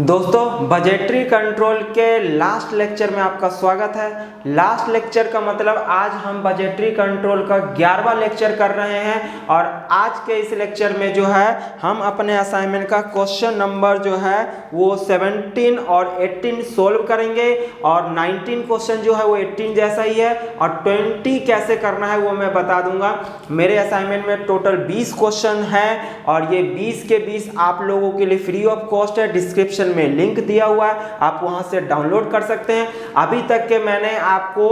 दोस्तों budgetary control के last lecture में आपका स्वागत है। लास्ट लेक्चर का मतलब आज हम बजटरी कंट्रोल का 11वां लेक्चर कर रहे हैं और आज के इस लेक्चर में जो है हम अपने असाइनमेंट का क्वेश्चन नंबर जो है वो 17 और 18 सोल्व करेंगे और 19 क्वेश्चन जो है वो 18 जैसा ही है और 20 कैसे करना है वो मैं बता दूंगा। मेरे असाइनमेंट में टोटल 20 क्वेश्चन है और ये 20 के 20 आप लोगों के लिए फ्री ऑफ कॉस्ट है। डिस्क्रिप्शन में लिंक दिया हुआ है, आप वहां से डाउनलोड कर सकते हैं। अभी तक के मैंने आपको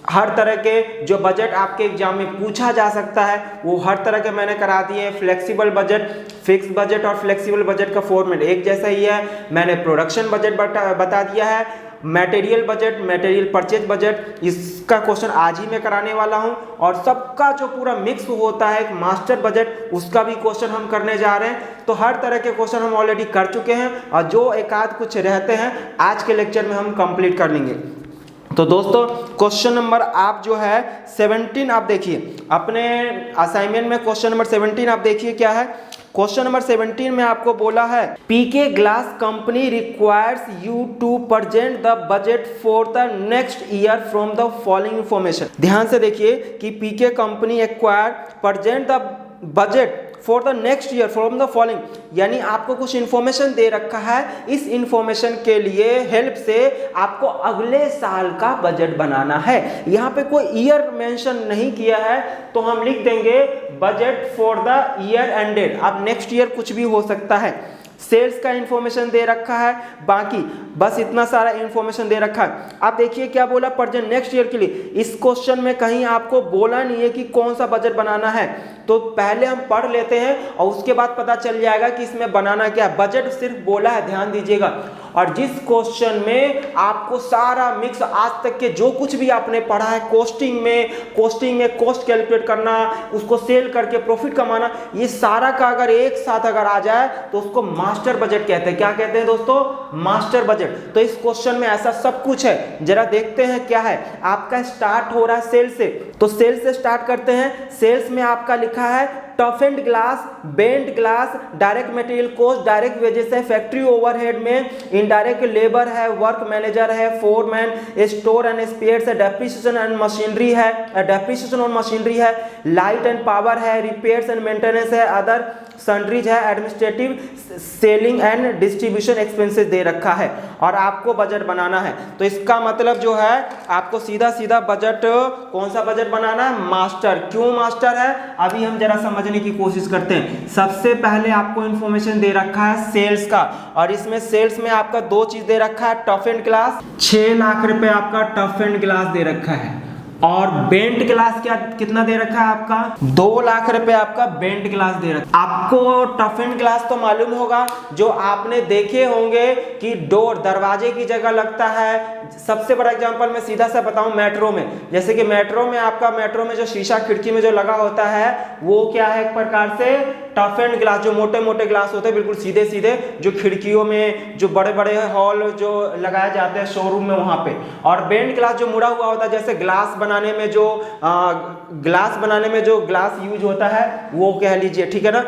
हर तरह के जो बजट आपके एग्जाम में पूछा जा सकता है वो हर तरह के मैंने करा दिए हैं। फ्लेक्सिबल बजट, फिक्स बजट और फ्लेक्सिबल बजट का फॉर्मेट एक जैसा ही है। मैंने प्रोडक्शन बजट बता दिया है। Material budget, material purchase budget, इसका क्वेश्चन आज ही मैं कराने वाला हूं और सबका जो पूरा मिक्स होता है एक मास्टर बजट, उसका भी क्वेश्चन हम करने जा रहे हैं। तो हर तरह के क्वेश्चन हम ऑलरेडी कर चुके हैं और जो एक आध कुछ रहते हैं आज के लेक्चर में हम कंप्लीट कर लेंगे। तो दोस्तों क्वेश्चन नंबर आप जो है 17 आप देखिए अपने असाइनमेंट में। क्वेश्चन नंबर 17 आप देखिए क्या है। क्वेश्चन नंबर 17 में आपको बोला है PK glass company requires you to present the budget for the next year from the following information. ध्यान से देखिए कि PK company acquire present the budget for the next year from the following, यानी आपको कुछ इन्फॉर्मेशन दे रखा है। इस इन्फॉर्मेशन के लिए हेल्प से आपको अगले साल का बजट बनाना है। यहाँ पे कोई ईयर मेंशन नहीं किया है तो हम लिख देंगे budget for the year ended. अब नेक्स्ट ईयर कुछ भी हो सकता है। सेल्स का इंफॉर्मेशन दे रखा है, बाकी बस इतना सारा इंफॉर्मेशन दे रखा है। आप देखिए क्या बोला प्रेजेंट नेक्स्ट ईयर के लिए। इस क्वेश्चन में कहीं आपको बोला नहीं है कि कौन सा बजट बनाना है, तो पहले हम पढ़ लेते हैं और उसके बाद पता चल जाएगा कि इसमें बनाना क्या है। बजट सिर्फ बोला है, ध्यान दीजिएगा। और जिस क्वेश्चन में आपको सारा मिक्स आज तक के जो कुछ भी आपने पढ़ा है कोस्टिंग में कॉस्ट कैलकुलेट करना, उसको सेल करके प्रॉफिट कमाना, ये सारा का अगर एक साथ अगर आ जाए तो उसको मास्टर बजट कहते हैं। क्या कहते हैं दोस्तों? Master budget. तो इस क्वेश्चन में ऐसा सब कुछ है। जरा देखते हैं क्या है। आपका स्टार्ट हो रहा है सेल से, तो सेल से स्टार्ट करते हैं। सेल्स में आपका लिखा है tough and glass, bent glass, direct material cost, direct wages है, फैक्ट्री ओवरहेड में इनडायरेक्ट लेबर है, वर्क मैनेजर है, फोरमैन, स्टोर एंड स्पेयर्स है, डेप्रिसिएशन एंड मशीनरी है, डेप्रिसिएशन और मशीनरी है, लाइट एंड पावर है, रिपेयर्स एंड मेंटेनेंस है, अदर सन्ड्रीज है, administrative, selling and distribution expenses दे रखा है और आपको बजट बनाना है। तो इसका मतलब जो है आपको सीधा सीधा बजट, कौन सा बजट बनाना है? मास्टर। क्यों मास्टर है अभी हम जरा समझने की कोशिश करते हैं। सबसे पहले आपको इंफॉर्मेशन दे रखा है सेल्स का और इसमें सेल्स में आपका दो चीज दे रखा है। टफ एंड ग्लास 6 लाख रुपए आपका टफ एंड ग्लास दे रखा है और बेंट ग्लास क्या कितना दे रखा है आपका? 2 लाख रुपए आपका बेंट ग्लास दे रखा है। आपको टफ एंड ग्लास तो मालूम होगा, जो आपने देखे होंगे कि डोर दरवाजे की जगह लगता है। सबसे बड़ा एग्जांपल मैं सीधा सा बताऊं, मेट्रो में, जैसे कि मेट्रो में आपका मेट्रो में जो शीशा खिड़की में जो लगा होता है वो क्या है? एक प्रकार से टफ एंड ग्लास, जो मोटे मोटे ग्लास होते हैं बिल्कुल सीधे सीधे, जो खिड़कियों में जो बड़े बड़े हॉल जो लगाए जाते हैं शोरूम में वहां पे। और बेंट ग्लास जो मुड़ा हुआ होता है, जैसे ग्लास बनाने में जो ग्लास यूज होता है वो कह लीजिए, ठीक है ना,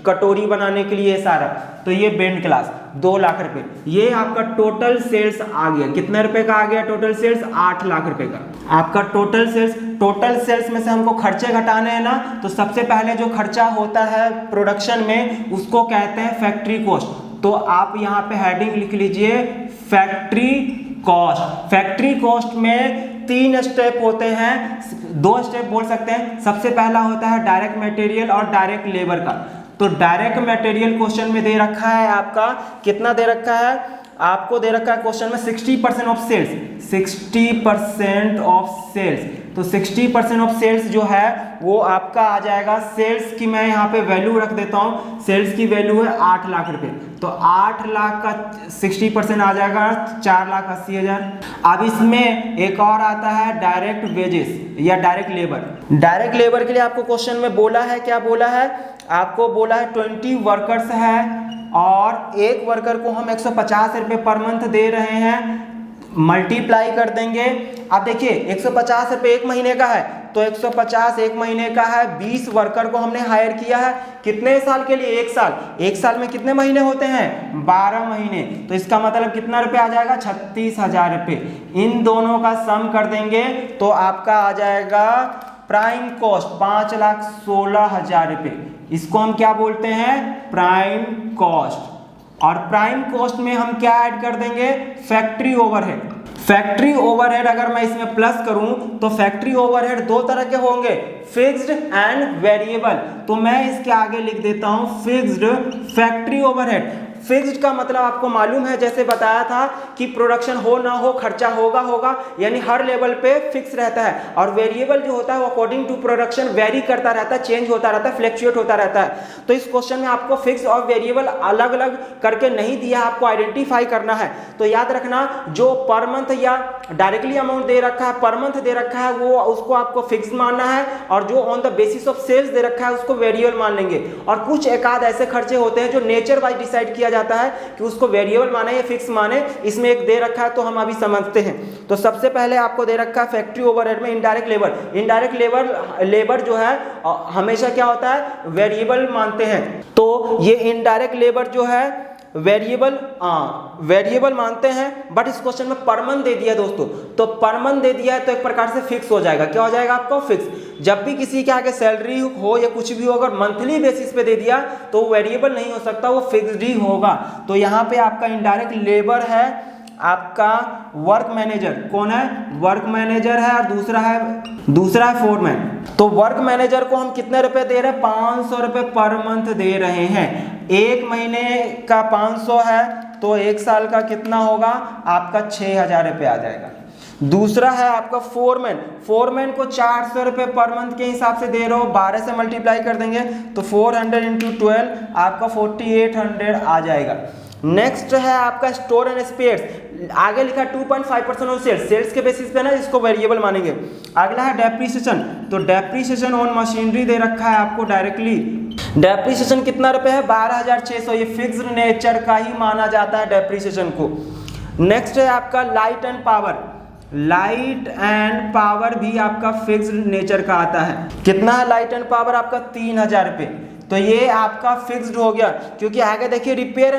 कटोरी बनाने के लिए सारा। तो ये बेंट ग्लास 2 लाख रुपए। ये आपका टोटल सेल्स आ गया। कितने रुपए का आ गया टोटल सेल्स? 8 लाख रुपए का आपका टोटल सेल्स। टोटल सेल्स में से हमको खर्चे घटाने हैं ना, तो सबसे पहले जो खर्चा होता है प्रोडक्शन में उसको कहते हैं फैक्ट्री कॉस्ट। तो आप यहाँ पे हेडिंग लिख लीजिए फैक्ट्री कॉस्ट। फैक्ट्री कॉस्ट में 3 स्टेप होते हैं, 2 स्टेप बोल सकते हैं। सबसे पहला होता है डायरेक्ट मटेरियल और डायरेक्ट लेबर का। तो डायरेक्ट मटेरियल क्वेश्चन में दे रखा है आपका, कितना दे रखा है आपको? दे रखा है क्वेश्चन में 60% ऑफ सेल्स, 60% ऑफ सेल्स। तो 60% ऑफ सेल्स जो है वो आपका आ जाएगा। सेल्स की मैं यहाँ पे वैल्यू रख देता हूँ, सेल्स की वैल्यू है 8 लाख रुपए। तो 8 लाख का 60% आ जाएगा 4,80,000। अब इसमें एक और आता है डायरेक्ट वेजेस या डायरेक्ट लेबर। डायरेक्ट लेबर के लिए आपको क्वेश्चन में बोला है, क्या बोला है आपको? बोला है 20 वर्कर्स है और एक वर्कर को हम 150 रुपए पर मंथ दे रहे हैं। मल्टीप्लाई कर देंगे। अब देखिए 150 रुपए एक महीने का है तो 150 एक महीने का है, 20 वर्कर को हमने हायर किया है, कितने साल के लिए? 1 साल। 1 साल में कितने महीने होते हैं? 12 महीने। तो इसका मतलब कितना रुपये आ जाएगा? 36,000 रुपये। इन दोनों का सम कर देंगे तो आपका आ जाएगा प्राइम कॉस्ट 5,16,000 रुपये। इसको हम क्या बोलते हैं? Prime cost. और प्राइम कॉस्ट में हम क्या ऐड कर देंगे? Factory overhead. फैक्ट्री ओवरहेड अगर मैं इसमें प्लस करूं तो फैक्ट्री ओवरहेड दो तरह के होंगे, फिक्स्ड एंड वेरिएबल। तो मैं इसके आगे लिख देता हूं फिक्स्ड फैक्ट्री ओवरहेड। फिक्स्ड का मतलब आपको मालूम है, जैसे बताया था कि प्रोडक्शन हो ना हो खर्चा होगा, यानी हर लेवल पे फिक्स रहता है। और वेरिएबल जो होता है वो अकॉर्डिंग टू प्रोडक्शन वेरी करता रहता है, चेंज होता रहता है, फ्लक्चुएट होता रहता है। तो इस क्वेश्चन में आपको फिक्स और वेरिएबल अलग अलग करके नहीं दिया, आपको आइडेंटिफाई करना है। तो याद रखना, जो पर मंथ या डायरेक्टली अमाउंट दे रखा है, पर मंथ दे रखा है, वो उसको आपको फिक्स मानना है, और जो on the basis of sales दे रखा है उसको वेरिएबल मान लेंगे। और कुछ एक आध ऐसे खर्चे होते हैं जो नेचर वाइज डिसाइड किया जाता है कि उसको वेरिएबल माने या फिक्स माने। इसमें एक दे रखा है तो हम अभी समझते हैं। तो सबसे पहले आपको दे रखा है फैक्ट्री ओवरहेड में इनडायरेक्ट लेबर। इनडायरेक्ट लेबर जो है हमेशा क्या होता है? वेरिएबल मानते हैं। तो ये इनडायरेक्ट लेबर जो है वेरिएबल मानते हैं, बट इस क्वेश्चन में पर मंथ दे दिया है दोस्तों। तो पर मंथ दे दिया है तो एक प्रकार से फिक्स हो जाएगा। क्या हो जाएगा आपको? फिक्स। जब भी किसी के आगे सैलरी हो या कुछ भी हो, अगर मंथली बेसिस पे दे दिया तो वेरिएबल नहीं हो सकता, वो फिक्स्ड ही होगा। तो यहाँ पे आपका इनडायरेक्ट लेबर है आपका वर्क मैनेजर। कौन है? वर्क मैनेजर है, और दूसरा है फोरमैन। तो वर्क मैनेजर को हम कितने रुपए दे रहे हैं? 500 रुपए पर मंथ दे रहे हैं। एक महीने का 500 है तो एक साल का कितना होगा? आपका 6,000 रुपये आ जाएगा। दूसरा है आपका फोरमैन को 400 रुपये पर मंथ के हिसाब से दे रहे हो, 12 से मल्टीप्लाई कर देंगे तो 400 इंटू 12 आपका 4800 आ जाएगा। नेक्स्ट है आपका स्टोर एंड स्पेयर्स। आगे लिखा 2.5% ऑन सेल्स के बेसिस पे ना इसको वेरिएबल मानेंगे। अगला है डेप्रीसिएशन। तो डेप्रीसिएशन ऑन मशीनरी दे रखा है आपको डायरेक्टली। डेप्रीसिएशन कितना रुपए है? 12,600। ये फिक्स्ड नेचर का ही माना जाता है डेप्रीसिएशन को। नेक्स्ट है आपका light and power. Light and power भी आपका फिक्स्ड नेचर का आता है। कितना है लाइट एंड पावर? आपका 3,000 रुपये। तो ये आपका फिक्स्ड हो गया, क्योंकि आगे देखिए रिपेयर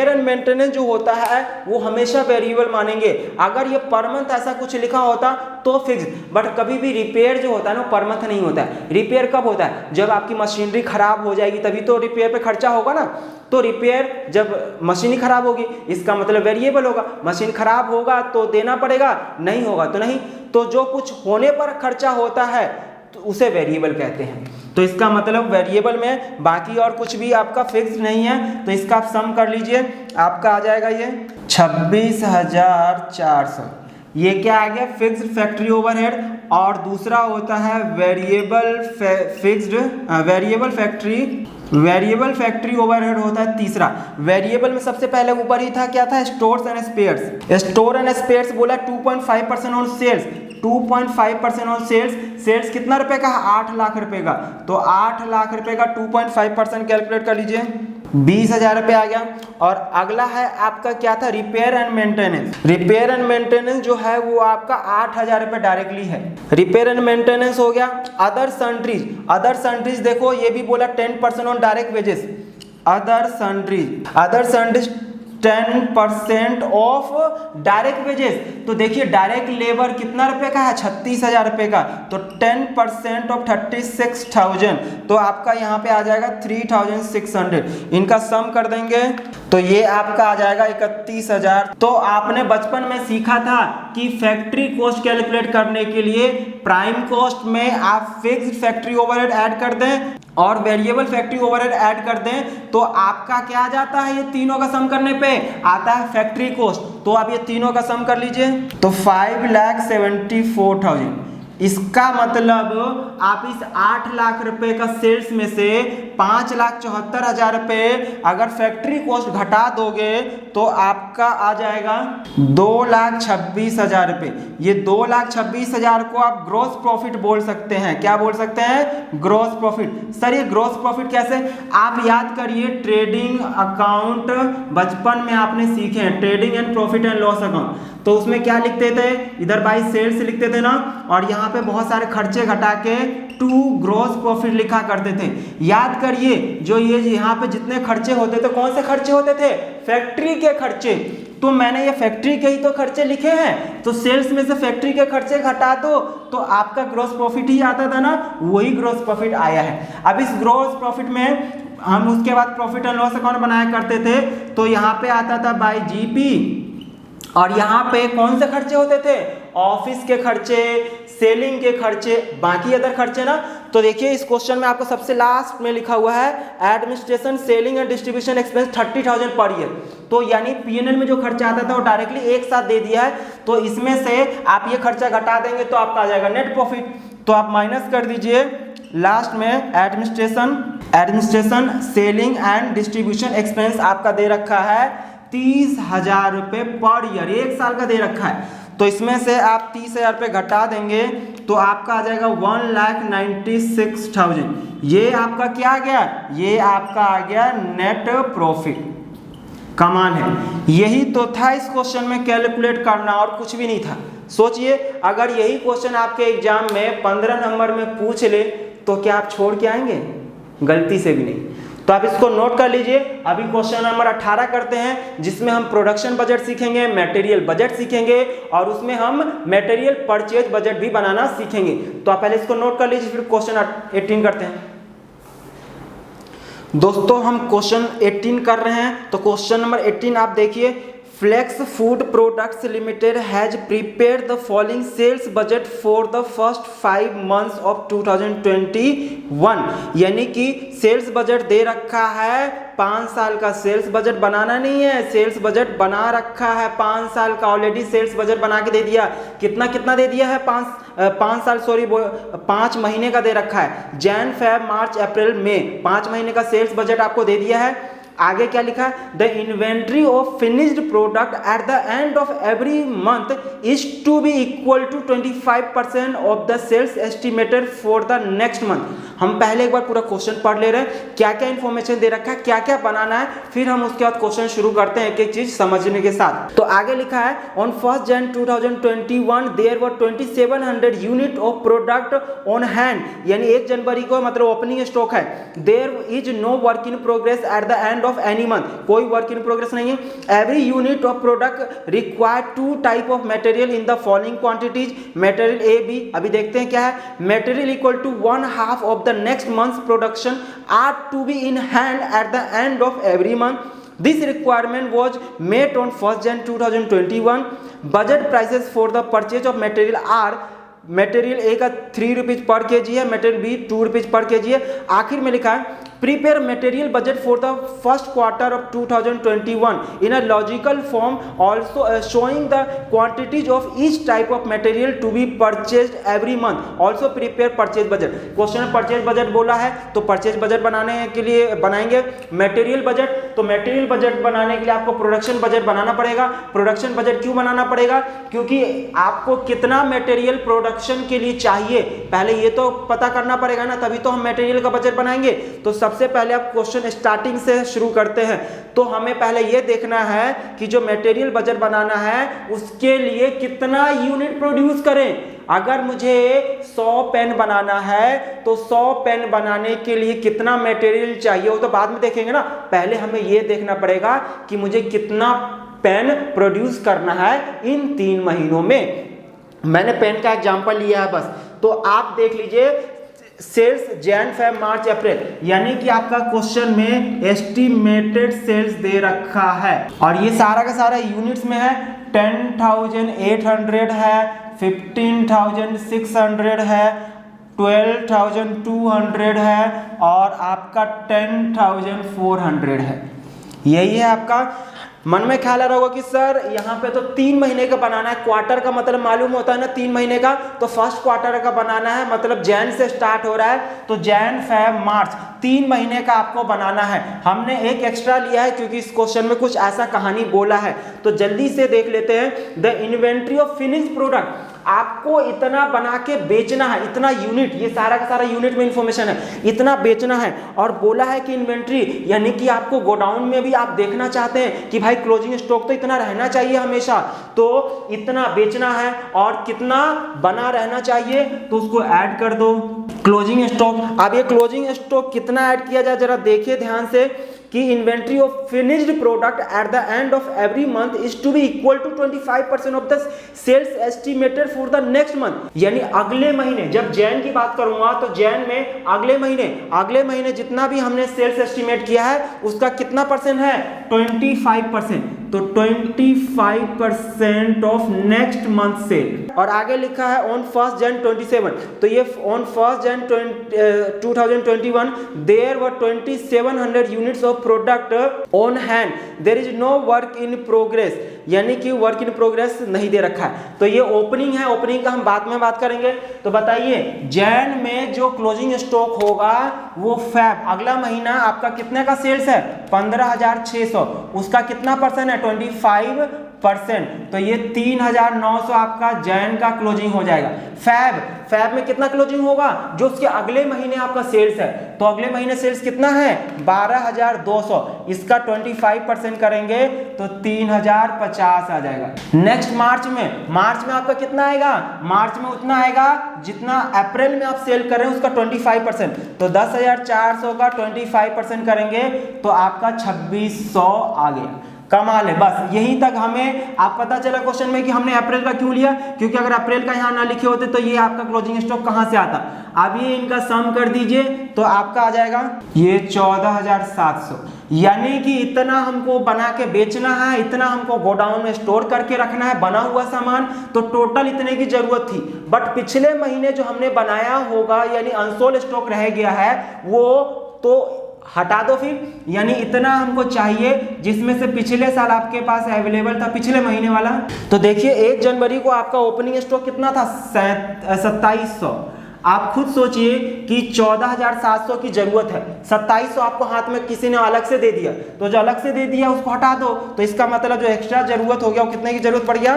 एंड मेंटेनेंस जो होता है वो हमेशा वेरिएबल मानेंगे। अगर ये पर मंथ ऐसा कुछ लिखा होता तो फिक्स्ड, बट कभी भी रिपेयर जो होता है ना पर मंथ नहीं होता है। रिपेयर कब होता है? जब आपकी मशीनरी खराब हो जाएगी तभी तो रिपेयर पे खर्चा होगा ना। तो रिपेयर जब मशीन ही खराब होगी, इसका मतलब वेरिएबल होगा। मशीन खराब होगा तो देना पड़ेगा, नहीं होगा तो नहीं। तो जो कुछ होने पर खर्चा होता है तो उसे वेरिएबल कहते हैं। तो इसका मतलब वेरिएबल में बाकी और कुछ भी आपका फिक्स नहीं है। तो इसका आप सम कर लीजिए, आपका आ जाएगा ये 26,400। ये क्या आ गया? Fixed factory overhead. और दूसरा होता है वेरिएबल फैक्ट्री ओवरहेड होता है तीसरा। वेरिएबल में सबसे पहले ऊपर ही था, क्या था? Stores and spheres. Store and spheres बोला 2.5% ऑन सेल्स। 2.5% ऑन सेल्स कितना रुपए का? 8 लाख रुपए का। तो 8 लाख रुपए का 2.5% कैलकुलेट कर लीजिए, 20,000 रुपये आ गया। और अगला है आपका क्या था? रिपेयर एंड मेंटेनेंस जो है वो आपका 8,000 रुपये डायरेक्टली है। रिपेयर एंड मेंटेनेंस हो गया। अदर सन्ड्रीज देखो, ये भी बोला 10% on direct wages. Other sundries 10% of direct wages. तो देखिए डायरेक्ट लेबर कितना रुपए का है? 36,000 रुपये का। तो 10% ऑफ 36,000, तो आपका यहाँ पे आ जाएगा 3,600। इनका सम कर देंगे तो ये आपका आ जाएगा 31,000। तो आपने बचपन में सीखा था कि फैक्ट्री कॉस्ट कैलकुलेट करने के लिए प्राइम कॉस्ट में आप फिक्स्ड फैक्ट्री ओवरहेड ऐड कर दें और वेरिएबल फैक्ट्री ओवरहेड ऐड कर दें तो आपका क्या आ जाता है? ये तीनों का सम करने पे आता है फैक्ट्री कॉस्ट। तो आप ये तीनों का सम कर लीजिए तो 5,74,000। इसका मतलब आप इस 8 लाख रुपए का सेल्स में से 5,74,000 रुपये अगर फैक्ट्री कॉस्ट घटा दोगे तो आपका आ जाएगा 2,26,000 रुपये। ये 2,26,000 को आप ग्रॉस प्रॉफिट बोल सकते हैं। क्या बोल सकते हैं? Gross profit. सर ये ग्रॉस प्रॉफिट कैसे? आप याद करिए ट्रेडिंग अकाउंट बचपन में आपने सीखे हैं, trading and profit and loss account. तो उसमें क्या लिखते थे? इधर बाई सेल्स लिखते थे ना, और यहाँ यहाँ पे बहुत सारे खर्चे घटा के टू ग्रॉस प्रॉफिट लिखा करते थे। याद करिए जो ये यहाँ पे जितने खर्चे होते थे, कौन से खर्चे होते थे? फैक्ट्री के खर्चे। तो मैंने ये फैक्ट्री के ही तो खर्चे लिखे हैं, तो सेल्स में से फैक्ट्री के खर्चे घटा दो तो आपका ग्रॉस प्रॉफिट ही आता था ना, वही ग्रॉस प्रॉफिट आया है। अब इस ग्रॉस प्रॉफिट में हम उसके बाद प्रॉफिट एंड लॉस अकाउंट बनाया करते थे, तो यहाँ पे आता था बाय जीपी, और यहाँ पे कौन से खर्चे होते थे? ऑफिस के खर्चे, सेलिंग के खर्चे, बाकी अदर खर्चे ना। तो देखिए इस क्वेश्चन में आपको सबसे लास्ट में लिखा हुआ है administration selling and distribution expense 30,000 per year. तो यानी पीएनएल में जो खर्चा आता था वो डायरेक्टली एक साथ दे दिया है, तो इसमें से आप ये खर्चा घटा देंगे तो आपका आ जाएगा नेट प्रॉफिट। तो आप माइनस कर दीजिए लास्ट में administration selling and distribution expense आपका दे रखा है 30,000 रुपये पर ईयर, एक साल का दे रखा है। तो इसमें से आप 30,000 रुपये घटा देंगे तो आपका आ जाएगा 1,96,000। ये आपका क्या आ गया? ये आपका आ गया नेट प्रॉफिट। कमान है, यही तो था इस क्वेश्चन में कैलकुलेट करना, और कुछ भी नहीं था। सोचिए अगर यही क्वेश्चन आपके एग्जाम में 15 नंबर में पूछ ले तो क्या आप छोड़ के आएंगे? गलती से भी नहीं। तो आप इसको नोट कर लीजिए। अभी क्वेश्चन नंबर 18 करते हैं, जिसमें हम प्रोडक्शन बजट सीखेंगे, मटेरियल बजट सीखेंगे, और उसमें हम मटेरियल परचेज बजट भी बनाना सीखेंगे। तो आप पहले इसको नोट कर लीजिए, फिर क्वेश्चन 18 करते हैं। दोस्तों हम क्वेश्चन 18 कर रहे हैं, तो क्वेश्चन नंबर 18 आप देखिए। Flex Food Products Limited has prepared the following sales budget for the first 5 months of 2021। यानी कि सेल्स बजट दे रखा है, 5 साल का सेल्स बजट बनाना नहीं है, सेल्स बजट बना रखा है 5 साल का, ऑलरेडी सेल्स बजट बना के दे दिया। कितना कितना दे दिया है? 5 महीने का दे रखा है, जैन फेब मार्च अप्रैल मई, 5 महीने का सेल्स बजट आपको दे दिया है। आगे क्या लिखा है? The inventory of finished product at the end of every month is to be equal to 25% of the sales estimated for the next month. हम पहले एक बार पूरा क्वेश्चन पढ़ ले रहे हैं, क्या क्या इन्फॉर्मेशन दे रखा है, क्या क्या बनाना है, फिर हम उसके बाद क्वेश्चन शुरू करते हैं एक एक चीज समझने के साथ। तो आगे लिखा है on 1 Jan 2021 there were 2700 unit of product on hand, यानी 1 जनवरी को मतलब ओपनिंग स्टॉक है। There is no work in progress at the end of any month, कोई वर्क इन प्रोग्रेस नहीं है। Every unit of product require 2 type of material in the following quantities, material A B. अभी देखते हैं क्या है। Material equal to 1/2 of the next months production are to be in hand at the end of every month. This requirement was met on 1 Jan 2021. Budget prices for the purchase of material are, material A का 3 rupees per KG है, material B 2 rupees per KG है। आखिर में लिखा है prepare material budget for the first quarter of 2021 in a logical form also showing the quantities of each type of material to be purchased every month. Also prepare purchase budget. Question में purchase budget बोला है तो purchase budget बनाने के लिए बनाएंगे material budget. तो material budget बनाने के लिए आपको प्रोडक्शन बजट बनाना पड़ेगा। प्रोडक्शन बजट क्यों बनाना पड़ेगा? क्योंकि आपको कितना मटेरियल प्रोडक्शन के लिए चाहिए पहले ये तो पता करना पड़ेगा ना, तभी तो हम मटेरियल का बजट बनाएंगे। तो सबसे पहले आप क्वेश्चन स्टार्टिंग से शुरू करते हैं। तो हमें पहले ये देखना है कि जो मटेरियल बजट बनाना है उसके लिए कितना यूनिट प्रोड्यूस करें। अगर मुझे 100 पेन बनाना है तो 100 पेन बनाने के लिए कितना मटेरियल चाहिए वो तो बाद में देखेंगे ना। पहले हमें ये देखना पड़ेगा कि मुझे कितना पेन प्रोड्यूस करना है इन 3 महीनों में। मैंने पेन का एग्जांपल लिया है बस, तो आप देख लीजिए सेल्स जैन फेब मार्च अप्रैल, यानी कि आपका क्वेश्चन में एस्टिमेटेड सेल्स दे रखा है और ये सारा का सारा यूनिट्स में है। 10,800 है, 15,600 है, 12,200 है और आपका 10,400 है। यही है आपका। मन में ख्याल आ रहा होगा कि सर यहाँ पे तो 3 महीने का बनाना है। क्वार्टर का मतलब मालूम होता है ना 3 महीने का, तो फर्स्ट क्वार्टर का बनाना है मतलब जैन से स्टार्ट हो रहा है तो जैन फेब मार्च 3 महीने का आपको बनाना है। हमने एक एक्स्ट्रा लिया है क्योंकि इस क्वेश्चन में कुछ ऐसा कहानी बोला है। तो जल्दी से देख लेते हैं। The inventory of finished product. आपको इतना बना के बेचना है, इतना यूनिट, ये सारा का सारा यूनिट में इंफॉर्मेशन है, इतना बेचना है। और बोला है कि इन्वेंट्री यानी कि आपको गोडाउन में भी आप देखना चाहते हैं कि भाई क्लोजिंग स्टॉक तो इतना रहना चाहिए हमेशा, तो इतना बेचना है और कितना बना रहना चाहिए, तो उसको ऐड कर दो क्लोजिंग स्टॉक। अब ये क्लोजिंग स्टॉक कितना ऐड किया जाए जरा देखिए ध्यान से कि inventory of finished product at the end of every month is to be equal to 25% of the sales estimated for the next month. यानी अगले महीने, जब जैन की बात करूंगा तो जैन में अगले महीने जितना भी हमने सेल्स एस्टिमेट किया है उसका कितना परसेंट है, 25%। तो 25% ऑफ नेक्स्ट मंथ सेल। और आगे लिखा है ऑन 1 Jan 27, तो ये on 1 Jan 2021 there were 2700 units of product on hand, there is no work in progress, यानी कि वर्क इन प्रोग्रेस नहीं दे रखा है। तो ये ओपनिंग है, ओपनिंग का हम बाद में बात करेंगे। तो बताइए जैन में जो क्लोजिंग स्टॉक होगा वो फैब अगला महीना आपका कितने का सेल्स है, 15,600, उसका कितना परसेंट है, 25%। तो ये 3,900 आपका जैन का क्लोजिंग हो जाएगा। फैब में कितना क्लोजिंग होगा, जो उसके अगले महीने आपका सेल्स है, तो अगले महीने सेल्स कितना है, 12,200, इसका 25% करेंगे तो 3,050 आ जाएगा। नेक्स्ट मार्च में आपका कितना आएगा, मार्च में उतना आएगा जितना अप्रैल में आप सेल कर रहे हैं उसका 25%, तो 10,400 का 25% करेंगे तो आपका 2,600 आ गया। कमाल है। बस यहीं तक हमें आप पता चला क्वेश्चन में कि हमने अप्रैल का क्यों लिया, क्योंकि अगर अप्रैल का यहाँ ना लिखे होते तो ये आपका क्लोजिंग स्टॉक कहाँ से आता। अब ये इनका सम कर दीजिए तो आपका आ जाएगा ये 14,700, यानी कि इतना हमको बना के बेचना है, इतना हमको गोडाउन में स्टोर करके रखना है बना हुआ सामान, तो टोटल इतने की जरूरत थी। बट पिछले महीने जो हमने बनाया होगा यानी अनसोल्ड स्टॉक रह गया है वो तो हटा दो फिर, यानी इतना हमको चाहिए जिसमें से पिछले साल आपके पास अवेलेबल था पिछले महीने वाला। तो देखिए 1 जनवरी को आपका ओपनिंग स्टॉक कितना था, 2700। आप खुद सोचिए कि 14,700 की जरूरत है, 2700 आपको हाथ में किसी ने अलग से दे दिया, तो जो अलग से दे दिया उसको हटा दो, तो इसका मतलब जो एक्स्ट्रा जरूरत हो गया वो कितने की जरूरत पड़ गया,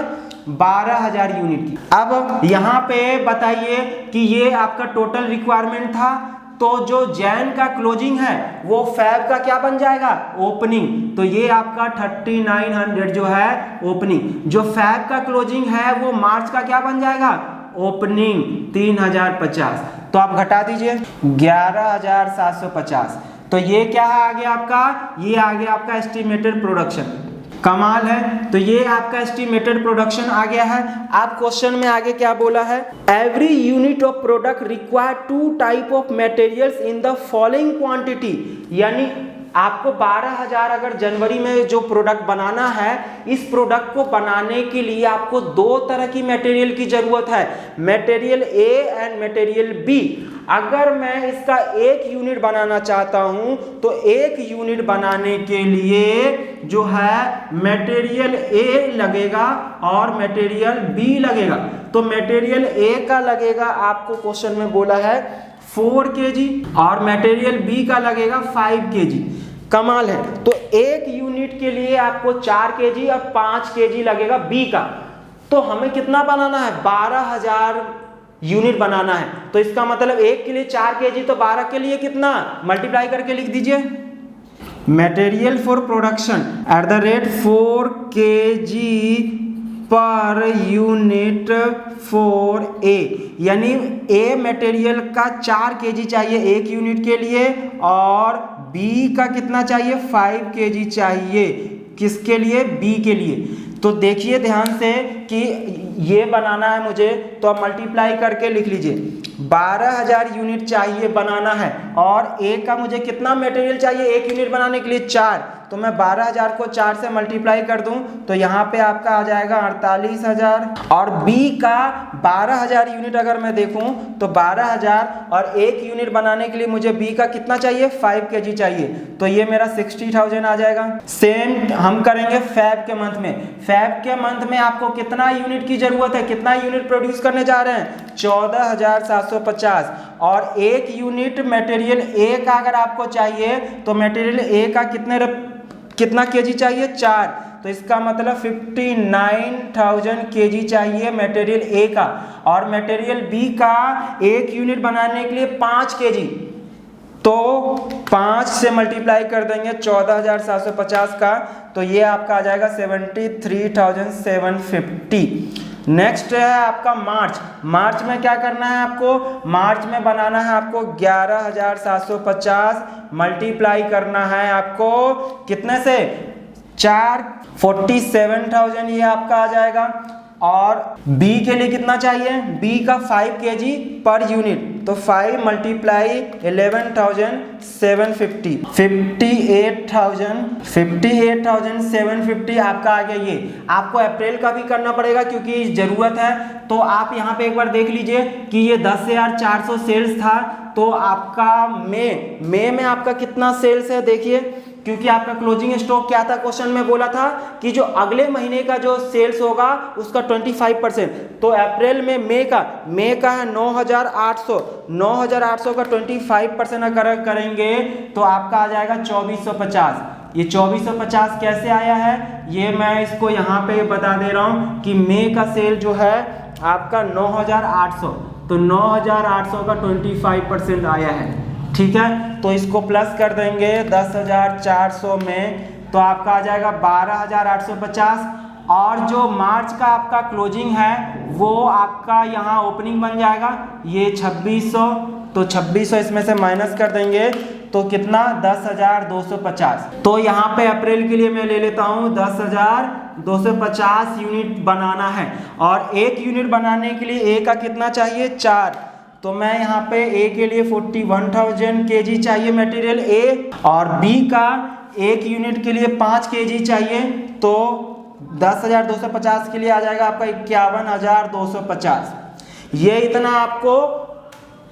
12,000 यूनिट की। अब यहाँ पे बताइए कि ये आपका टोटल रिक्वायरमेंट था, तो जो जैन का क्लोजिंग है वो फैब का क्या बन जाएगा, ओपनिंग, तो ये आपका 3,900 जो है ओपनिंग। जो फैब का क्लोजिंग है वो मार्च का क्या बन जाएगा, ओपनिंग 3,050। तो आप घटा दीजिए 11,750। तो ये क्या आ गया आपका, ये आ गया आपका एस्टिमेटेड प्रोडक्शन। कमाल है। तो ये आपका एस्टिमेटेड प्रोडक्शन आ गया है। आप क्वेश्चन में आगे क्या बोला है, every unit of product require 2 type of materials in the following quantity, यानी आपको 12,000 अगर जनवरी में जो प्रोडक्ट बनाना है, इस प्रोडक्ट को बनाने के लिए आपको 2 तरह की मटेरियल की जरूरत है, material A and material B. अगर मैं इसका 1 यूनिट बनाना चाहता हूं तो 1 यूनिट बनाने के लिए जो है मटेरियल ए लगेगा और मटेरियल बी लगेगा। तो मटेरियल ए का लगेगा, आपको क्वेश्चन में बोला है 4 kg और मटेरियल बी का लगेगा 5 kg। कमाल है। तो 1 यूनिट के लिए आपको 4 kg और 5 kg लगेगा बी का। तो हमें कितना बनाना है, 12,000 यूनिट बनाना है। तो इसका मतलब 1 के लिए 4 kg, तो 12 के लिए कितना, मल्टीप्लाई करके लिख दीजिए, material for production at the rate 4 kg per unit for a, यानी ए मटेरियल का 4 kg चाहिए 1 यूनिट के लिए और बी का कितना चाहिए, 5 kg चाहिए। किसके लिए, बी के लिए। तो देखिए ध्यान से कि ये बनाना है मुझे, तो आप मल्टीप्लाई करके लिख लीजिए, 12,000 यूनिट चाहिए बनाना है और ए का मुझे कितना मटेरियल चाहिए 1 यूनिट बनाने के लिए, 4। तो मैं 12,000 को 4 से मल्टीप्लाई कर दूं तो यहाँ पे आपका आ जाएगा 48,000। और बी का 12,000 यूनिट अगर मैं देखूं तो 12,000 और 1 यूनिट बनाने के लिए मुझे बी का कितना चाहिए, 5 kg चाहिए। तो ये मेरा 60,000 आ जाएगा। सेम हम करेंगे फैब के मंथ में। फैब के मंथ में आपको कितना यूनिट की जरूरत है, कितना यूनिट प्रोड्यूस करने जा रहे हैं, 14,750। और 1 यूनिट मटेरियल ए का अगर आपको चाहिए तो मटेरियल ए का कितना kg चाहिए, 4। तो इसका मतलब 59,000 kg चाहिए मटेरियल ए का, और मटेरियल बी का 1 यूनिट बनाने के लिए 5 kg, तो 5 से मल्टीप्लाई कर देंगे 14,750 का, तो ये आपका आ जाएगा 73,750। नेक्स्ट है आपका मार्च। मार्च में क्या करना है आपको, मार्च में बनाना है आपको 11,750 मल्टीप्लाई करना है आपको कितने से, 4, 47,000 ये आपका आ जाएगा। और बी के लिए कितना चाहिए, बी का 5 kg पर यूनिट, तो 5 मल्टीप्लाई 11,750, 58,750 आपका आ गया। ये आपको अप्रैल का भी करना पड़ेगा क्योंकि जरूरत है। तो आप यहाँ पे एक बार देख लीजिए कि ये 10,400 सेल्स था, तो आपका मई में आपका कितना सेल्स है देखिए, क्योंकि आपका क्लोजिंग स्टॉक क्या था, क्वेश्चन में बोला था कि जो अगले महीने का जो सेल्स होगा उसका 25%, तो अप्रैल में मई का है 9,800 का 25% अगर करेंगे तो आपका आ जाएगा 2,450। ये 2,450 कैसे आया है, ये मैं इसको यहाँ पे बता दे रहा हूँ कि मई का सेल जो है आपका 9,800, तो 9,800 का 25% आया है, ठीक है। तो इसको प्लस कर देंगे 10,400 में, तो आपका आ जाएगा 12,850। और जो मार्च का आपका क्लोजिंग है वो आपका यहाँ ओपनिंग बन जाएगा ये 2,600, तो 2,600 इसमें से माइनस कर देंगे तो कितना 10,250। तो यहाँ पे अप्रैल के लिए मैं ले लेता हूँ 10,250 यूनिट बनाना है, और 1 यूनिट बनाने के लिए ए का कितना चाहिए, 4, तो मैं यहाँ पे ए के लिए 41,000 kg चाहिए मटेरियल ए, और बी का 1 यूनिट के लिए 5 kg चाहिए, तो 10,250 के लिए आ जाएगा आपका 51,250। ये इतना आपको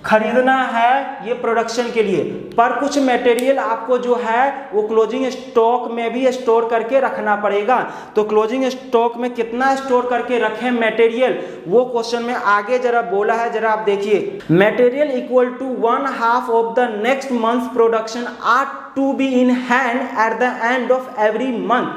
खरीदना है ये प्रोडक्शन के लिए। पर कुछ मटेरियल आपको जो है वो क्लोजिंग स्टॉक में भी स्टोर करके रखना पड़ेगा। तो क्लोजिंग स्टॉक में कितना स्टोर करके रखें मटेरियल, वो क्वेश्चन में आगे जरा बोला है, जरा आप देखिए। Material equal to 1/2 of the next month production are to be in hand at the end of every month.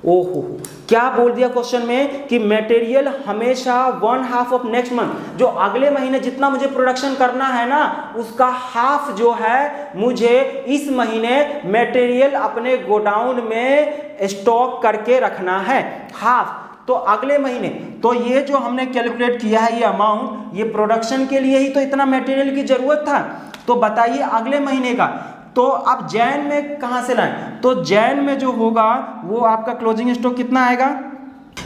ओहो, क्या बोल दिया क्वेश्चन में कि मटेरियल हमेशा 1/2 ऑफ नेक्स्ट मंथ, जो अगले महीने जितना मुझे प्रोडक्शन करना है ना उसका हाफ जो है मुझे इस महीने मटेरियल अपने गोडाउन में स्टॉक करके रखना है, हाफ तो अगले महीने। तो ये जो हमने कैलकुलेट किया है ये अमाउंट, ये प्रोडक्शन के लिए ही तो इतना मटेरियल की जरूरत था। तो बताइए अगले महीने का, तो अब जैन में कहां से लाएं, तो जैन में जो होगा वो आपका क्लोजिंग स्टॉक कितना आएगा,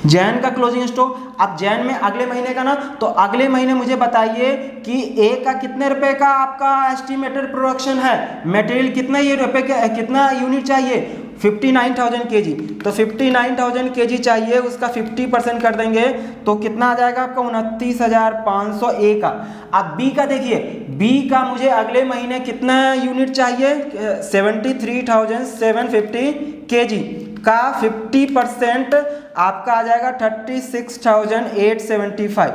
जैन का क्लोजिंग स्टॉक। अब जैन में अगले महीने का ना, तो अगले महीने मुझे बताइए कि ए का कितने रुपए का आपका एस्टिमेटेड प्रोडक्शन है, मटेरियल कितना ये रुपए का, कितना यूनिट चाहिए, 59,000 kg। तो 59,000 kg चाहिए, उसका 50% कर देंगे तो कितना आ जाएगा आपका 29,500 ए का। अब बी का देखिए, बी का मुझे अगले महीने कितना यूनिट चाहिए, 73,750 kg का 50% आपका आ जाएगा 36,875।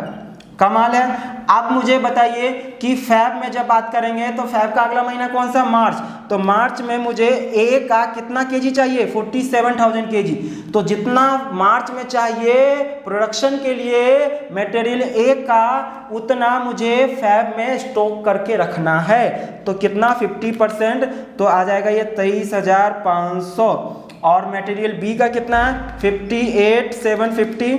कमाल है। अब मुझे बताइए कि फैब में जब बात करेंगे तो फैब का अगला महीना कौन सा, मार्च। तो मार्च में मुझे ए का कितना केजी चाहिए, 47,000 kg। तो जितना मार्च में चाहिए प्रोडक्शन के लिए मटेरियल ए का, उतना मुझे फैब में स्टॉक करके रखना है। तो कितना 50%, तो आ जाएगा ये 23,500। और मटेरियल बी का कितना है 58,750,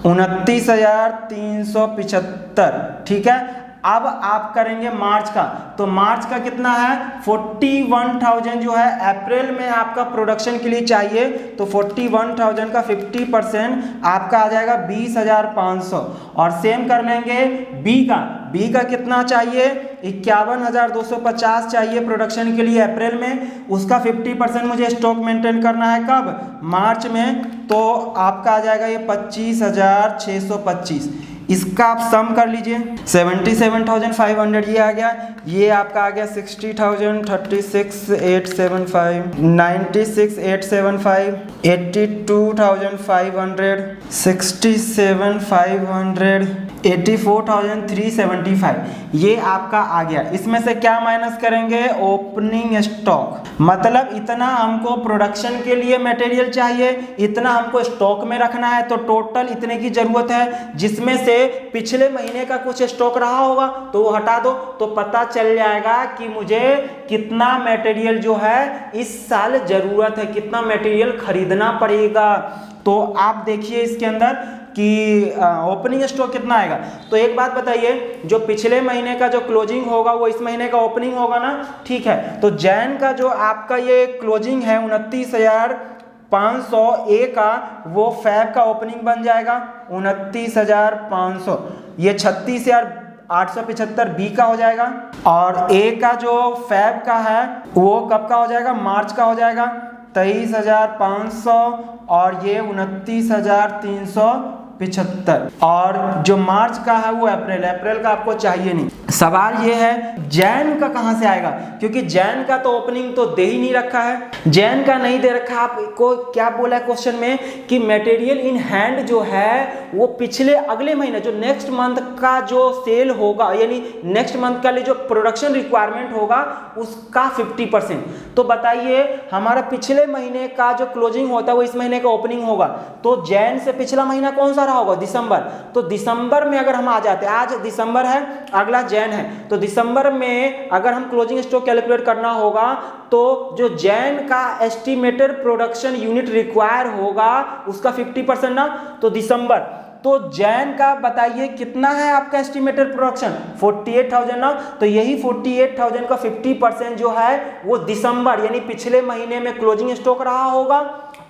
29,375। ठीक है। अब आप करेंगे मार्च का, तो मार्च का कितना है 41,000 जो है अप्रैल में आपका प्रोडक्शन के लिए चाहिए। तो 41,000 का 50% आपका आ जाएगा 20,500। और सेम कर लेंगे बी का, बी का कितना चाहिए 51,250 चाहिए प्रोडक्शन के लिए अप्रैल में, उसका 50% मुझे स्टॉक मेंटेन करना है कब, मार्च में। तो आपका आ जाएगा ये 25,625। इसका आप सम कर लीजिए। 77,500 ये आ गया, ये आपका आ गया 60,000, 36,875, 96,875, 82,500, 67,500, 84,375 ये आपका आ गया। इसमें से क्या माइनस करेंगे? ओपनिंग स्टॉक, मतलब इतना हमको प्रोडक्शन के लिए मटेरियल चाहिए, इतना हमको स्टॉक में रखना है, तो टोटल इतने की जरूरत है, जिसमें से पिछले महीने का कुछ स्टॉक रहा होगा तो वो हटा दो, तो पता चल जाएगा कि मुझे कितना मटेरियल जो है इस साल जरूरत है, कितना मटेरियल खरीदना पड़ेगा। तो आप देखिए इसके अंदर कि ओपनिंग स्टॉक कितना आएगा। तो एक बात बताइए, जो पिछले महीने का जो क्लोजिंग होगा वो इस महीने का ओपनिंग होगा ना, ठीक है। तो जैन का जो आपका ये क्लोजिंग है 29,500 ए का, वो फैब का ओपनिंग बन जाएगा 29,500, ये 36,875 बी का हो जाएगा, और ए का जो फैब का है वो कब का हो जाएगा? मार्च का हो जाएगा 23,500, और ये 29,375, और जो मार्च का है वो अप्रैल का आपको चाहिए नहीं। सवाल ये है जैन का कहां से आएगा, क्योंकि जैन का तो ओपनिंग तो दे ही नहीं रखा है, जैन का नहीं दे रखा। आपको क्या बोला है क्वेश्चन में कि मटेरियल इन हैंड जो है वो पिछले अगले महीने जो नेक्स्ट मंथ का जो सेल होगा, यानी नेक्स्ट मंथ का लिए जो प्रोडक्शन रिक्वायरमेंट होगा उसका 50%। तो बताइए हमारा पिछले महीने का जो क्लोजिंग होता है वो इस महीने का ओपनिंग होगा, तो जैन से पिछला महीना कौन सा रहा होगा? दिसंबर। तो दिसंबर में अगर हम आ जाते हैं, आज दिसंबर है, अगला जैन है, तो दिसंबर में अगर हम क्लोजिंग स्टॉक कैलकुलेट करना होगा तो जो जैन का एस्टिमेटेड प्रोडक्शन यूनिट रिक्वायर होगा उसका 50% ना, तो दिसंबर। तो जैन का बताइए कितना है आपका एस्टिमेटेड प्रोडक्शन? 48,000 ना, तो यही 48,000 का 50% जो है वो दिसंबर यानी पिछले महीने में क्लोजिंग स्टॉक रहा होगा,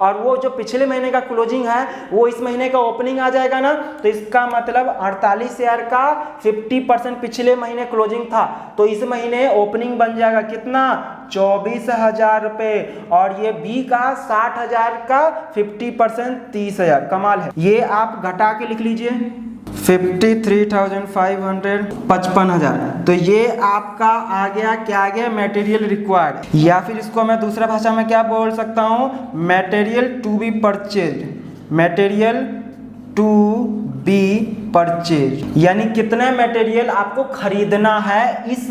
और वो जो पिछले महीने का क्लोजिंग है वो इस महीने का ओपनिंग आ जाएगा ना, तो इसका मतलब 48,000 का 50% पिछले महीने क्लोजिंग था, तो इस महीने ओपनिंग बन जाएगा कितना? 24,000 रुपए, और ये बी का 60,000 का 50% 30,000। कमाल है। ये आप घटा के लिख लीजिए 53,500 55,000। तो ये आपका आ गया, क्या आ गया? मटेरियल रिक्वायर्ड, या फिर इसको मैं दूसरा भाषा में क्या बोल सकता हूँ? Material to be purchase, material to be purchase, यानी कितने मटेरियल आपको खरीदना है इस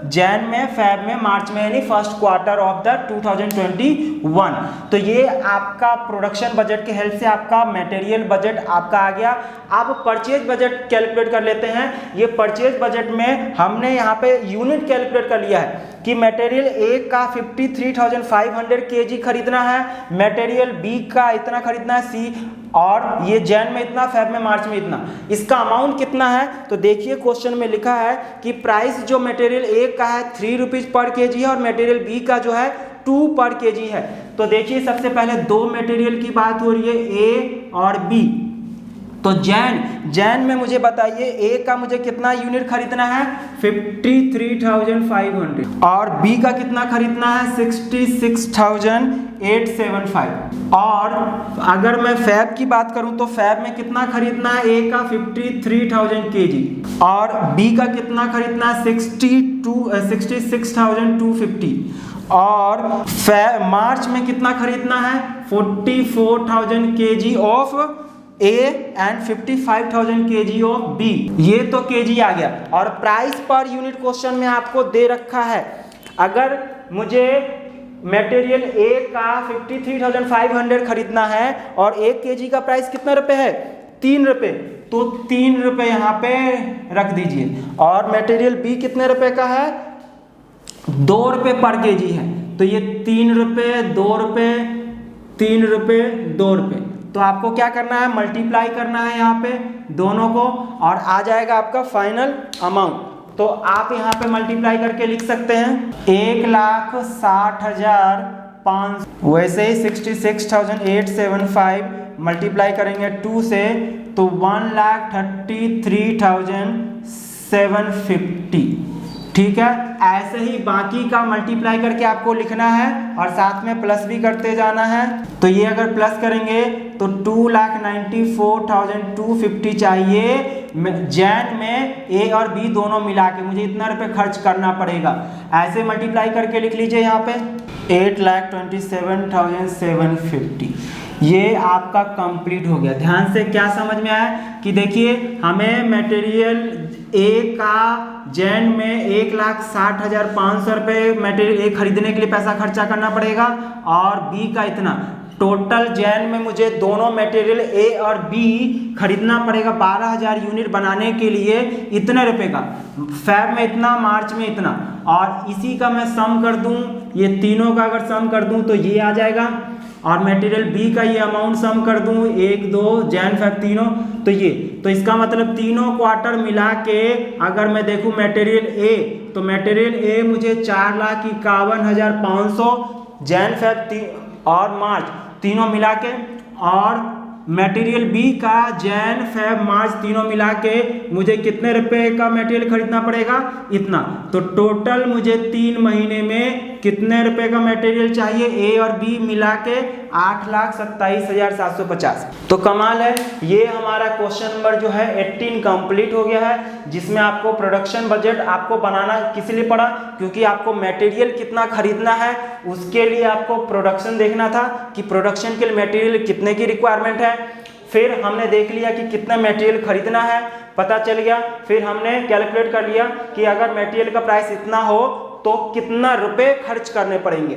जैन में, फेब में, मार्च में, यानी फर्स्ट क्वार्टर ऑफ द 2021। तो ये आपका प्रोडक्शन बजट के हेल्प से आपका मटेरियल बजट आपका आ गया। अब परचेज बजट कैलकुलेट कर लेते हैं। ये परचेज बजट में हमने यहाँ पे यूनिट कैलकुलेट कर लिया है कि मटेरियल ए का 53,500 kg खरीदना है, मटेरियल बी का इतना खरीदना है, सी, और ये जैन में इतना, फेब में, मार्च में इतना। इसका अमाउंट कितना है? तो देखिए क्वेश्चन में लिखा है कि प्राइस जो मटेरियल ए का है 3 रुपीज पर केजी है, और मटेरियल बी का जो है 2 पर केजी है। तो देखिए सबसे पहले दो मटेरियल की बात हो रही है, ए और बी। तो जैन में मुझे बताइए ए का मुझे कितना यूनिट खरीदना है? 53,500, और बी का कितना खरीदना है? 66,875। और अगर मैं फैब की बात करूं तो फैब में कितना खरीदना है? ए का 53,000 kg, और बी का कितना खरीदना है? 66,250, और मार्च में कितना खरीदना है? 44,000 kg of A and 55,000 kg of B. ये तो केजी आ गया। और प्राइस पर यूनिट क्वेश्चन में आपको दे रखा है, अगर मुझे मटेरियल ए का 53,500 खरीदना है और 1 kg का प्राइस कितना रुपए है? 3 रुपए, तो 3 रुपए यहाँ पे रख दीजिए। और मटेरियल बी कितने रुपए का है? 2 रुपए पर केजी है, तो ये 3 रुपए, 2 रुपए, 3 रुपए, 2 रुपए। तो आपको क्या करना है? मल्टीप्लाई करना है यहाँ पे दोनों को, और आ जाएगा आपका फाइनल अमाउंट। तो आप यहाँ पे मल्टीप्लाई करके लिख सकते हैं 1,60,500, वैसे ही 66,875 मल्टीप्लाई करेंगे 2 से तो 1,33,750। ठीक है, ऐसे ही बाकी का मल्टीप्लाई करके आपको लिखना है और साथ में प्लस भी करते जाना है। तो ये अगर प्लस करेंगे तो 2,94,250 चाहिए जैन में ए और बी दोनों मिला के, मुझे इतना रुपए खर्च करना पड़ेगा। ऐसे मल्टीप्लाई करके लिख लीजिए यहाँ पे 8,27,750। ये आपका कंप्लीट हो गया। ध्यान से क्या समझ में आया कि देखिए हमें मटेरियल ए का जैन में 1,60,500 रुपये मटेरियल ए खरीदने के लिए पैसा खर्चा करना पड़ेगा और बी का इतना। टोटल जैन में मुझे दोनों मटेरियल ए और बी खरीदना पड़ेगा 12,000 यूनिट बनाने के लिए इतने रुपए का। फैब में इतना, मार्च में इतना, और इसी का मैं सम कर दूं, ये तीनों का अगर सम कर दूं तो ये आ जाएगा, और मटेरियल बी का ये अमाउंट सम कर दूं 1, 2 जैन फैब तीनों, तो ये, तो इसका मतलब तीनों क्वार्टर मिला के अगर मैं देखूं मटेरियल ए, तो मटेरियल ए मुझे 4,51,500 जैन फैब और मार्च तीनों मिला के, और मटेरियल बी का जैन फैब मार्च तीनों मिला के मुझे कितने रुपए का मटेरियल खरीदना पड़ेगा, इतना। तो टोटल मुझे 3 महीने में कितने रुपए का मटेरियल चाहिए ए और बी मिला के 8,27,750। तो कमाल है। ये हमारा क्वेश्चन नंबर जो है 18 कंप्लीट हो गया है, जिसमें आपको प्रोडक्शन बजट आपको बनाना किस लिए पड़ा, क्योंकि आपको मटेरियल कितना खरीदना है उसके लिए आपको प्रोडक्शन देखना था कि प्रोडक्शन के लिए मटेरियल कितने की रिक्वायरमेंट है। फिर हमने देख लिया कि कितना मटेरियल खरीदना है, पता चल गया। फिर हमने कैलकुलेट कर लिया कि अगर मटेरियल का प्राइस इतना हो तो कितना रुपए खर्च करने पड़ेंगे।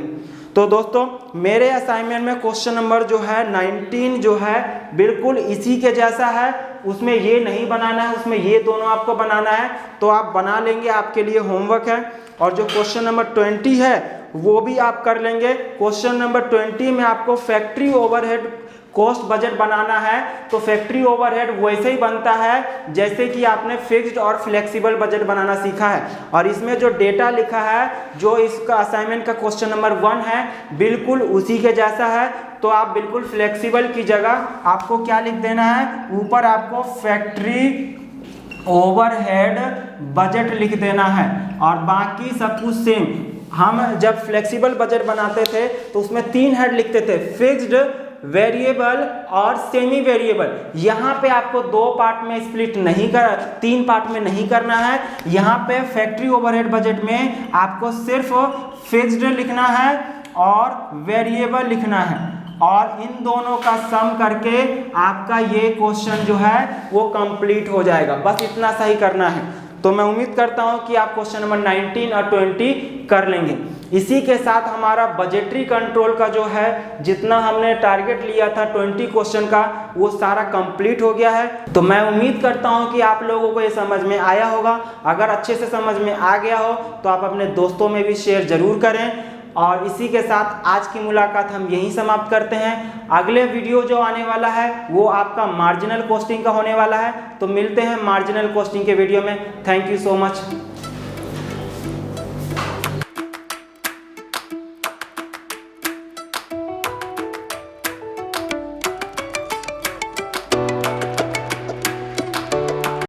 तो दोस्तों मेरे असाइनमेंट में क्वेश्चन नंबर जो है 19 जो है बिल्कुल इसी के जैसा है, उसमें ये नहीं बनाना है, उसमें ये दोनों आपको बनाना है, तो आप बना लेंगे, आपके लिए होमवर्क है। और जो क्वेश्चन नंबर 20 है वो भी आप कर लेंगे। क्वेश्चन नंबर 20 में आपको फैक्ट्री ओवरहेड कॉस्ट बजट बनाना है, तो फैक्ट्री ओवरहेड वैसे ही बनता है जैसे कि आपने फिक्स्ड और फ्लेक्सिबल बजट बनाना सीखा है। और इसमें जो डेटा लिखा है, जो इसका असाइनमेंट का क्वेश्चन नंबर 1 है, बिल्कुल उसी के जैसा है। तो आप बिल्कुल फ्लेक्सिबल की जगह आपको क्या लिख देना है, ऊपर आपको फैक्ट्री ओवरहेड बजट लिख देना है, और बाकी सब कुछ सेम। हम जब फ्लेक्सिबल बजट बनाते थे तो उसमें 3 हेड लिखते थे, फिक्स्ड, वेरिएबल और सेमी वेरिएबल। यहाँ पे आपको 2 पार्ट में स्प्लिट नहीं कर, 3 पार्ट में नहीं करना है। यहाँ पे फैक्ट्री ओवरहेड बजट में आपको सिर्फ फिक्स्ड लिखना है और वेरिएबल लिखना है, और इन दोनों का सम करके आपका ये क्वेश्चन जो है वो कंप्लीट हो जाएगा। बस इतना सही करना है। तो मैं उम्मीद करता हूं कि आप क्वेश्चन नंबर 19 और 20 कर लेंगे। इसी के साथ हमारा बजटरी कंट्रोल का जो है जितना हमने टारगेट लिया था 20 क्वेश्चन का, वो सारा कंप्लीट हो गया है। तो मैं उम्मीद करता हूं कि आप लोगों को ये समझ में आया होगा। अगर अच्छे से समझ में आ गया हो तो आप अपने दोस्तों में भी शेयर जरूर करें। और इसी के साथ आज की मुलाकात हम यहीं समाप्त करते हैं। अगले वीडियो जो आने वाला है वो आपका मार्जिनल कॉस्टिंग का होने वाला है। तो मिलते हैं मार्जिनल कॉस्टिंग के वीडियो में। Thank you so much.